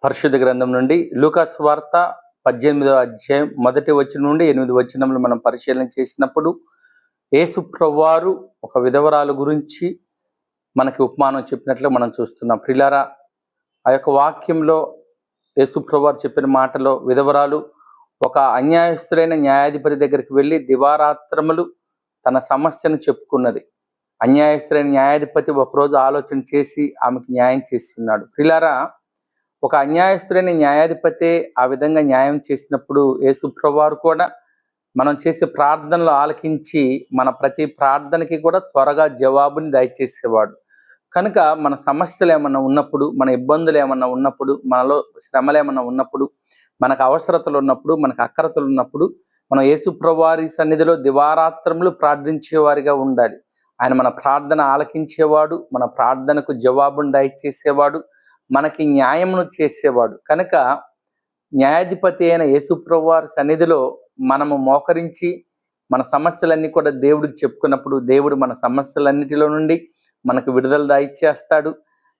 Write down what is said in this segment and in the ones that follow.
పరిశుద్ధ గ్రంథం నుండి లూకా సువార్త 18వ అధ్యాయం 1వ వచనం నుండి 8వ వచనంలో మనం పరిశీలన చేసినప్పుడు యేసు ప్రభువారు ఒక విధవరాలు గురించి మనకి ఉపమానం చెప్పినట్లు మనం చూస్తున్నాం. ప్రియులారా, ఆ యొక్క వాక్యంలో యేసు ప్రభువారు చెప్పిన మాటలో విధవరాలు ఒక అన్యాయస్తులైన న్యాయాధిపతి దగ్గరికి వెళ్ళి దివారాత్రములు తన సమస్యను చెప్పుకున్నది. అన్యాయస్తులైన న్యాయాధిపతి ఒకరోజు ఆలోచన చేసి ఆమెకు న్యాయం చేసి ఉన్నాడు. ప్రియులారా, ఒక అన్యాయస్తులైన న్యాయాధిపతి ఆ విధంగా న్యాయం చేసినప్పుడు యేసు ప్రభువారు కూడా మనం చేసే ప్రార్థనలు ఆలకించి మన ప్రతి ప్రార్థనకి కూడా త్వరగా జవాబుని దయచేసేవాడు. కనుక మన సమస్యలు ఏమన్నా ఉన్నప్పుడు, మన ఇబ్బందులు ఏమన్నా ఉన్నప్పుడు, మనలో శ్రమలు ఏమన్నా ఉన్నప్పుడు, మనకు అవసరతలు ఉన్నప్పుడు, మనకు అక్కరతలు ఉన్నప్పుడు మనం యేసు ప్రభువారి సన్నిధిలో దివారాత్రములు ప్రార్థించేవారిగా ఉండాలి. ఆయన మన ప్రార్థన ఆలకించేవాడు, మన ప్రార్థనకు జవాబును దయచేసేవాడు, మనకి న్యాయమును చేసేవాడు. కనుక న్యాయాధిపతి అయిన యేసు ప్రభువారి సన్నిధిలో మనము మోకరించి మన సమస్యలన్నీ కూడా దేవుడికి చెప్పుకున్నప్పుడు దేవుడు మన సమస్యలన్నిటిలో నుండి మనకు విడుదల దయచేస్తాడు,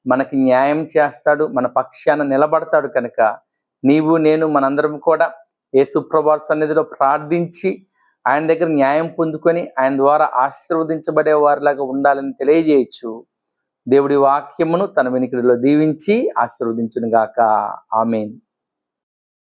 మనకి న్యాయం చేస్తాడు, మన పక్షాన నిలబడతాడు. కనుక నీవు నేను మనందరం కూడా యేసు ప్రభువారి సన్నిధిలో ప్రార్థించి ఆయన దగ్గర న్యాయం పొందుకొని ఆయన ద్వారా ఆశీర్వదించబడే వారిలాగా ఉండాలని తెలియజేయచ్చు. దేవుడి వాక్యమును తన వెనుకడిలో దీవించి ఆశీర్వదించును గాక. ఆమేన్.